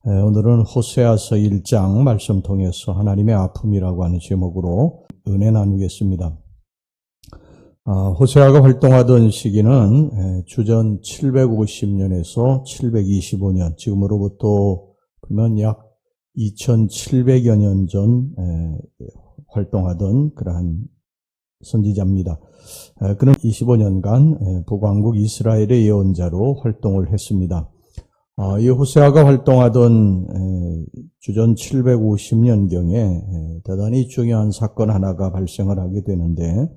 오늘은 호세아서 1장 말씀 통해서 하나님의 아픔이라고 하는 제목으로 은혜 나누겠습니다. 호세아가 활동하던 시기는 주전 750년에서 725년, 지금으로부터 보면 약 2700여 년 전 활동하던 그러한 선지자입니다. 그는 25년간 북왕국 이스라엘의 예언자로 활동을 했습니다. 이 호세아가 활동하던 주전 750년경에 대단히 중요한 사건 하나가 발생을 하게 되는데,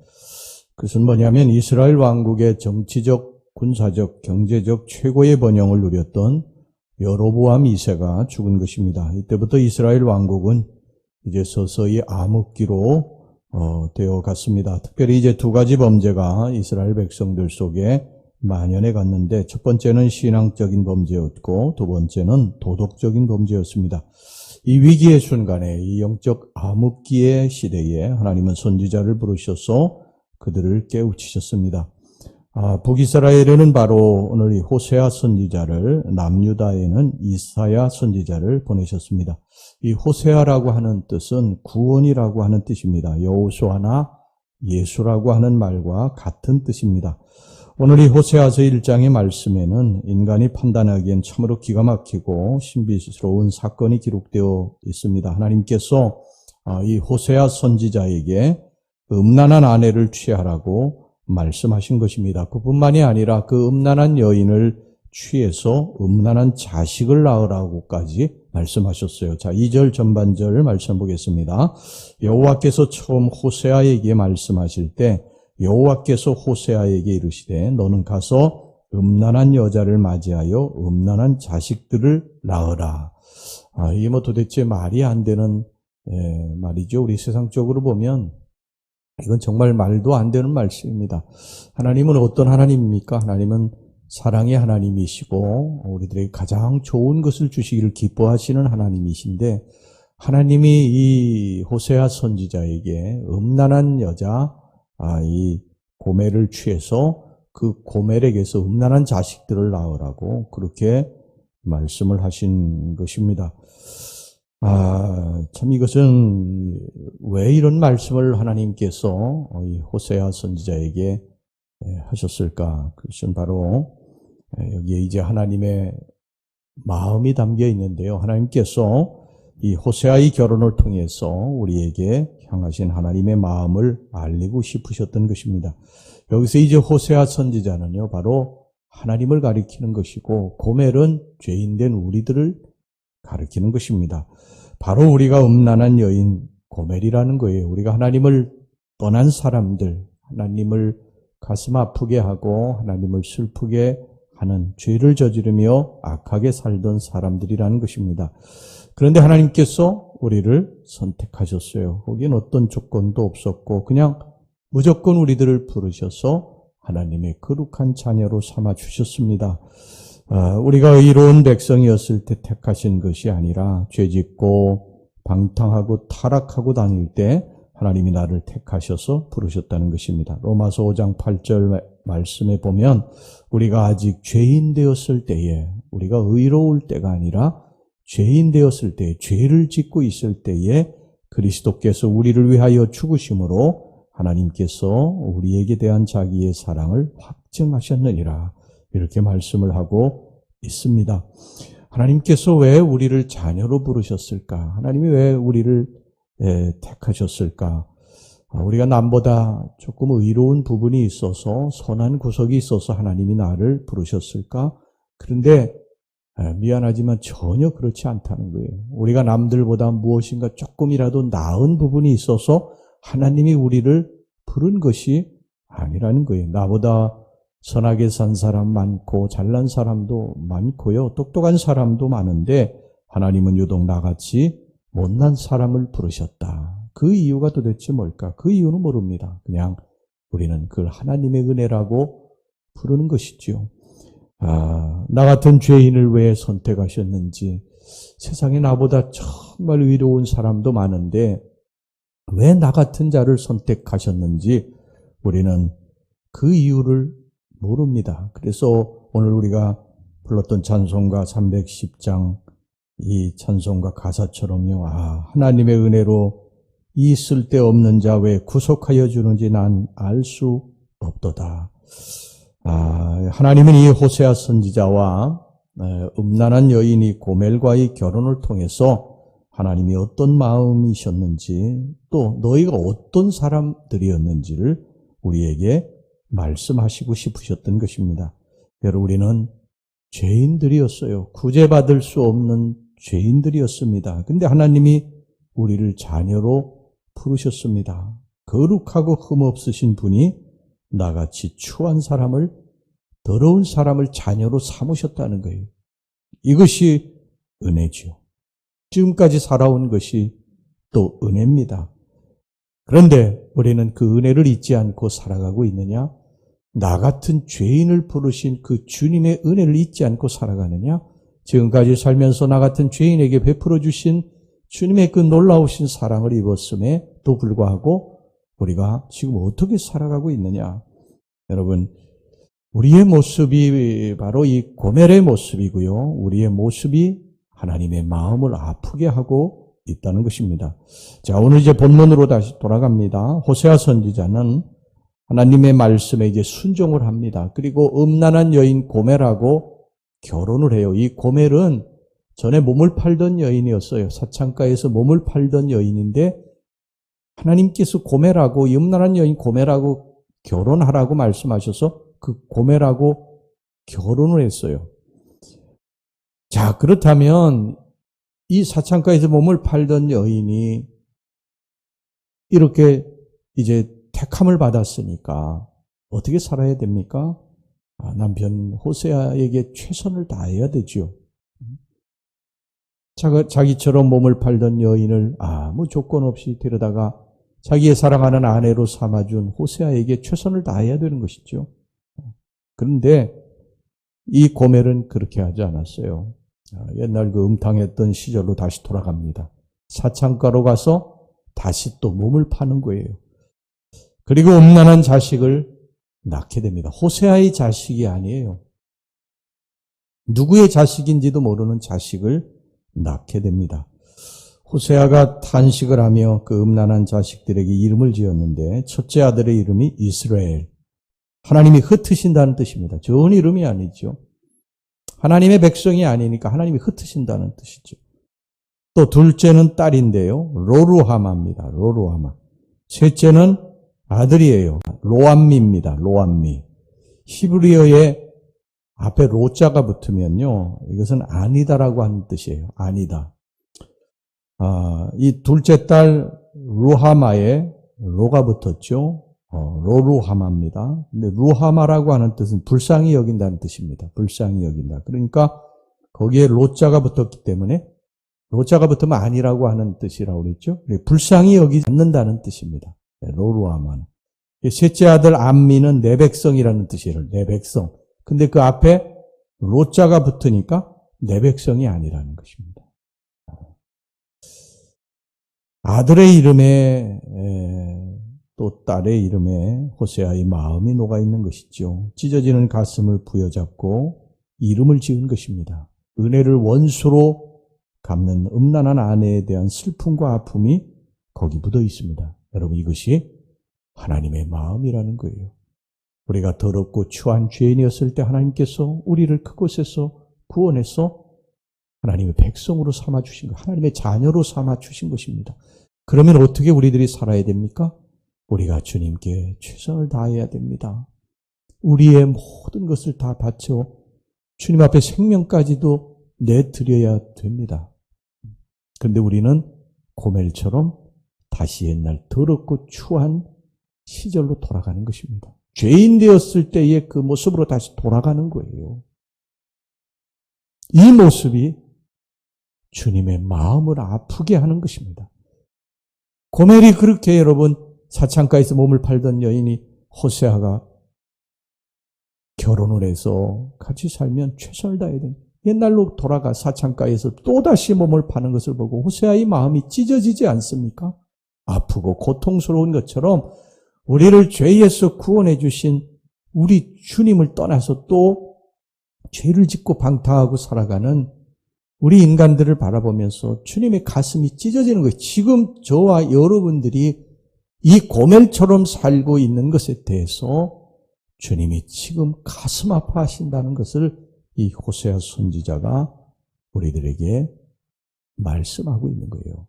그것은 뭐냐면 이스라엘 왕국의 정치적, 군사적, 경제적 최고의 번영을 누렸던 여로보암 2세가 죽은 것입니다. 이때부터 이스라엘 왕국은 이제 서서히 암흑기로 되어 갔습니다. 특별히 이제 두 가지 범죄가 이스라엘 백성들 속에 만연해 갔는데, 첫 번째는 신앙적인 범죄였고 두 번째는 도덕적인 범죄였습니다. 이 위기의 순간에, 이 영적 암흑기의 시대에 하나님은 선지자를 부르셔서 그들을 깨우치셨습니다. 북이스라엘에는 바로 오늘 이 호세아 선지자를, 남유다에는 이사야 선지자를 보내셨습니다. 이 호세아라고 하는 뜻은 구원이라고 하는 뜻입니다. 여호수아나 예수라고 하는 말과 같은 뜻입니다. 오늘 이 호세아서 1장의 말씀에는 인간이 판단하기엔 참으로 기가 막히고 신비스러운 사건이 기록되어 있습니다. 하나님께서 이 호세아 선지자에게 음란한 아내를 취하라고 말씀하신 것입니다. 그뿐만이 아니라 그 음란한 여인을 취해서 음란한 자식을 낳으라고까지 말씀하셨어요. 자, 2절 전반절을 말씀 보겠습니다. 여호와께서 처음 호세아에게 말씀하실 때 여호와께서 호세아에게 이르시되 너는 가서 음란한 여자를 맞이하여 음란한 자식들을 낳으라. 이게 뭐 도대체 말이 안 되는 말이죠. 우리 세상적으로 보면 이건 정말 말도 안 되는 말씀입니다. 하나님은 어떤 하나님입니까? 하나님은 사랑의 하나님이시고 우리들에게 가장 좋은 것을 주시기를 기뻐하시는 하나님이신데, 하나님이 이 호세아 선지자에게 음란한 여자, 이 고멜을 취해서 그 고멜에게서 음란한 자식들을 낳으라고 그렇게 말씀을 하신 것입니다. 참 이것은 왜 이런 말씀을 하나님께서 이 호세아 선지자에게 하셨을까? 그것은 바로 여기에 이제 하나님의 마음이 담겨 있는데요. 하나님께서 이 호세아의 결혼을 통해서 우리에게 향하신 하나님의 마음을 알리고 싶으셨던 것입니다. 여기서 이제 호세아 선지자는요, 바로 하나님을 가리키는 것이고, 고멜은 죄인된 우리들을 가리키는 것입니다. 바로 우리가 음란한 여인 고멜이라는 거예요. 우리가 하나님을 떠난 사람들, 하나님을 가슴 아프게 하고 하나님을 슬프게 하는 죄를 저지르며 악하게 살던 사람들이라는 것입니다. 그런데 하나님께서 우리를 선택하셨어요. 거기엔 어떤 조건도 없었고 그냥 무조건 우리들을 부르셔서 하나님의 거룩한 자녀로 삼아 주셨습니다. 우리가 의로운 백성이었을 때 택하신 것이 아니라 죄짓고 방탕하고 타락하고 다닐 때 하나님이 나를 택하셔서 부르셨다는 것입니다. 로마서 5장 8절 말씀에 보면 우리가 아직 죄인 되었을 때에, 우리가 의로울 때가 아니라 죄인 되었을 때, 죄를 짓고 있을 때에 그리스도께서 우리를 위하여 죽으심으로 하나님께서 우리에게 대한 자기의 사랑을 확증하셨느니라, 이렇게 말씀을 하고 있습니다. 하나님께서 왜 우리를 자녀로 부르셨을까? 하나님이 왜 우리를 택하셨을까? 우리가 남보다 조금 의로운 부분이 있어서, 선한 구석이 있어서 하나님이 나를 부르셨을까? 그런데 미안하지만 전혀 그렇지 않다는 거예요. 우리가 남들보다 무엇인가 조금이라도 나은 부분이 있어서 하나님이 우리를 부른 것이 아니라는 거예요. 나보다 선하게 산 사람 많고 잘난 사람도 많고요, 똑똑한 사람도 많은데 하나님은 유독 나같이 못난 사람을 부르셨다. 그 이유가 도대체 뭘까? 그 이유는 모릅니다. 그냥 우리는 그걸 하나님의 은혜라고 부르는 것이죠. 나 같은 죄인을 왜 선택하셨는지, 세상에 나보다 정말 의로운 사람도 많은데 왜 나 같은 자를 선택하셨는지 우리는 그 이유를 모릅니다. 그래서 오늘 우리가 불렀던 찬송가 310장 이 찬송가 가사처럼요. 하나님의 은혜로 이 쓸데없는 자 왜 구속하여 주는지 난 알 수 없도다. 하나님은 이 호세아 선지자와 음란한 여인이 고멜과의 결혼을 통해서 하나님이 어떤 마음이셨는지 또 너희가 어떤 사람들이었는지를 우리에게 말씀하시고 싶으셨던 것입니다. 여러분, 우리는 죄인들이었어요. 구제받을 수 없는 죄인들이었습니다. 근데 하나님이 우리를 자녀로 부르셨습니다. 거룩하고 흠없으신 분이 나같이 추한 사람을, 더러운 사람을 자녀로 삼으셨다는 거예요. 이것이 은혜지요. 지금까지 살아온 것이 또 은혜입니다. 그런데 우리는 그 은혜를 잊지 않고 살아가고 있느냐? 나 같은 죄인을 부르신 그 주님의 은혜를 잊지 않고 살아가느냐? 지금까지 살면서 나 같은 죄인에게 베풀어 주신 주님의 그 놀라우신 사랑을 입었음에도 불구하고 우리가 지금 어떻게 살아가고 있느냐? 여러분, 우리의 모습이 바로 이 고멜의 모습이고요. 우리의 모습이 하나님의 마음을 아프게 하고 있다는 것입니다. 자, 오늘 이제 본문으로 다시 돌아갑니다. 호세아 선지자는 하나님의 말씀에 이제 순종을 합니다. 그리고 음란한 여인 고멜하고 결혼을 해요. 이 고멜은 전에 몸을 팔던 여인이었어요. 사창가에서 몸을 팔던 여인인데 하나님께서 고멜하고, 이 음란한 여인 고멜하고 결혼하라고 말씀하셔서 그 고멜하고 결혼을 했어요. 자, 그렇다면 이 사창가에서 몸을 팔던 여인이 이렇게 이제 택함을 받았으니까 어떻게 살아야 됩니까? 남편 호세아에게 최선을 다해야 되죠. 자기처럼 몸을 팔던 여인을 아무 조건 없이 데려다가 자기의 사랑하는 아내로 삼아준 호세아에게 최선을 다해야 되는 것이죠. 그런데 이 고멜은 그렇게 하지 않았어요. 옛날 그 음탕했던 시절로 다시 돌아갑니다. 사창가로 가서 다시 또 몸을 파는 거예요. 그리고 음란한 자식을 낳게 됩니다. 호세아의 자식이 아니에요. 누구의 자식인지도 모르는 자식을 낳게 됩니다. 호세아가 탄식을 하며 그 음란한 자식들에게 이름을 지었는데 첫째 아들의 이름이 이스라엘. 하나님이 흩으신다는 뜻입니다. 좋은 이름이 아니죠. 하나님의 백성이 아니니까 하나님이 흩으신다는 뜻이죠. 또 둘째는 딸인데요. 로루하마입니다. 로루하마. 셋째는 아들이에요. 로암미입니다. 로암미. 히브리어에 앞에 로자가 붙으면요, 이것은 아니다라고 하는 뜻이에요. 아니다. 이 둘째 딸 루하마에 로가 붙었죠. 로루하마입니다. 근데 루하마라고 하는 뜻은 불쌍히 여긴다는 뜻입니다. 불쌍히 여긴다. 그러니까 거기에 로자가 붙었기 때문에 로자가 붙으면 아니라고 하는 뜻이라고 그랬죠. 불쌍히 여기지 않는다는 뜻입니다. 로루하마는. 셋째 아들 암미는 내 백성이라는 뜻이에요. 내 백성. 근데 그 앞에 로자가 붙으니까 내 백성이 아니라는 것입니다. 아들의 이름에 또 딸의 이름에 호세아의 마음이 녹아있는 것이죠. 찢어지는 가슴을 부여잡고 이름을 지은 것입니다. 은혜를 원수로 갚는 음란한 아내에 대한 슬픔과 아픔이 거기 묻어 있습니다. 여러분, 이것이 하나님의 마음이라는 거예요. 우리가 더럽고 추한 죄인이었을 때 하나님께서 우리를 그곳에서 구원해서 하나님의 백성으로 삼아주신 것, 하나님의 자녀로 삼아주신 것입니다. 그러면 어떻게 우리들이 살아야 됩니까? 우리가 주님께 최선을 다해야 됩니다. 우리의 모든 것을 다 바쳐 주님 앞에 생명까지도 내드려야 됩니다. 그런데 우리는 고멜처럼 다시 옛날 더럽고 추한 시절로 돌아가는 것입니다. 죄인 되었을 때의 그 모습으로 다시 돌아가는 거예요. 이 모습이 주님의 마음을 아프게 하는 것입니다. 고멜이 그렇게 여러분 사창가에서 몸을 팔던 여인이 호세아가 결혼을 해서 같이 살면 최선을 다해야 됩니다. 옛날로 돌아가 사창가에서 또다시 몸을 파는 것을 보고 호세아의 마음이 찢어지지 않습니까? 아프고 고통스러운 것처럼 우리를 죄에서 구원해 주신 우리 주님을 떠나서 또 죄를 짓고 방탕하고 살아가는 우리 인간들을 바라보면서 주님의 가슴이 찢어지는 거예요. 지금 저와 여러분들이 이 고멜처럼 살고 있는 것에 대해서 주님이 지금 가슴 아파하신다는 것을 이 호세아 선지자가 우리들에게 말씀하고 있는 거예요.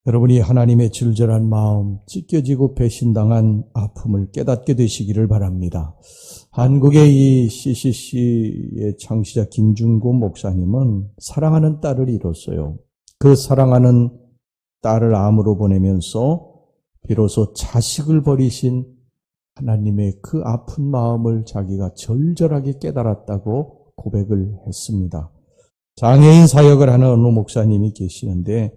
여러분이 하나님의 절절한 마음, 찢겨지고 배신당한 아픔을 깨닫게 되시기를 바랍니다. 한국의 이 CCC의 창시자 김준구 목사님은 사랑하는 딸을 잃었어요. 그 사랑하는 딸을 암으로 보내면서 비로소 자식을 버리신 하나님의 그 아픈 마음을 자기가 절절하게 깨달았다고 고백을 했습니다. 장애인 사역을 하는 어느 목사님이 계시는데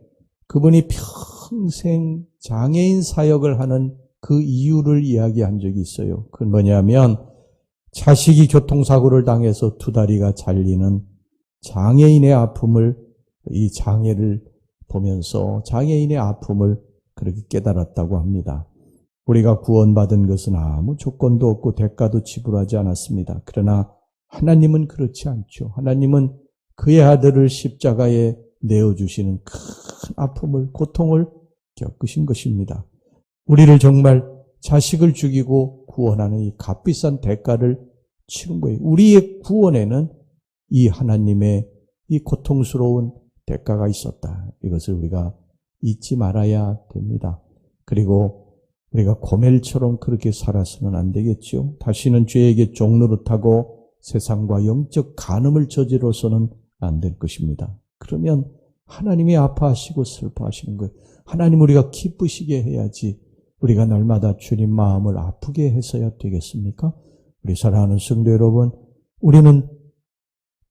그분이 평생 장애인 사역을 하는 그 이유를 이야기한 적이 있어요. 그건 뭐냐면 자식이 교통사고를 당해서 두 다리가 잘리는 장애인의 아픔을, 이 장애를 보면서 장애인의 아픔을 그렇게 깨달았다고 합니다. 우리가 구원받은 것은 아무 조건도 없고 대가도 지불하지 않았습니다. 그러나 하나님은 그렇지 않죠. 하나님은 그의 아들을 십자가에 내어주시는 큰 아픔을, 고통을 겪으신 것입니다. 우리를 정말 자식을 죽이고 구원하는 이 값비싼 대가를 치른 거예요. 우리의 구원에는 이 하나님의 이 고통스러운 대가가 있었다. 이것을 우리가 잊지 말아야 됩니다. 그리고 우리가 고멜처럼 그렇게 살아서는 안 되겠죠. 다시는 죄에게 종노릇하고 세상과 영적 간음을 저지러서는 안 될 것입니다. 그러면 하나님이 아파하시고 슬퍼하시는 거예요. 하나님 우리가 기쁘시게 해야지 우리가 날마다 주님 마음을 아프게 해서야 되겠습니까? 우리 사랑하는 성도 여러분, 우리는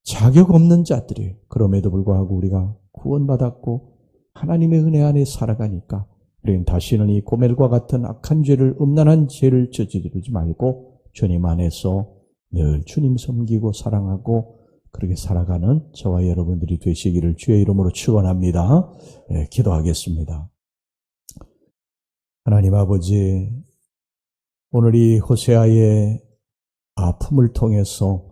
자격 없는 자들이에요. 그럼에도 불구하고 우리가 구원받았고 하나님의 은혜 안에 살아가니까 우리는 다시는 이 고멜과 같은 악한 죄를, 음란한 죄를 저지르지 말고 주님 안에서 늘 주님 섬기고 사랑하고 그렇게 살아가는 저와 여러분들이 되시기를 주의 이름으로 축원합니다. 네, 기도하겠습니다. 하나님 아버지, 오늘 이 호세아의 아픔을 통해서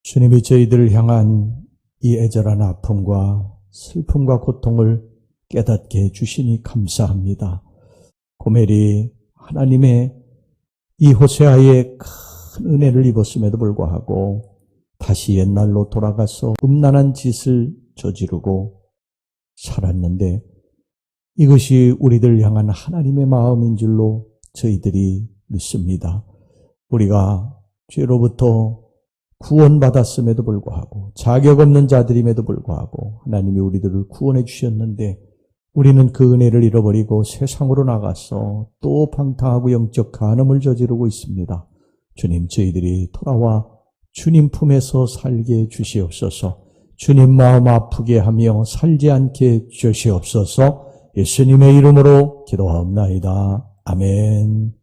주님이 저희들을 향한 이 애절한 아픔과 슬픔과 고통을 깨닫게 해주시니 감사합니다. 고멜이 하나님의 이 호세아의 큰 은혜를 입었음에도 불구하고 다시 옛날로 돌아가서 음란한 짓을 저지르고 살았는데 이것이 우리들 향한 하나님의 마음인 줄로 저희들이 믿습니다. 우리가 죄로부터 구원받았음에도 불구하고 자격 없는 자들임에도 불구하고 하나님이 우리들을 구원해 주셨는데 우리는 그 은혜를 잃어버리고 세상으로 나가서 또 방탕하고 영적 간음을 저지르고 있습니다. 주님, 저희들이 돌아와 주님 품에서 살게 주시옵소서. 주님 마음 아프게 하며 살지 않게 주시옵소서. 예수님의 이름으로 기도하옵나이다. 아멘.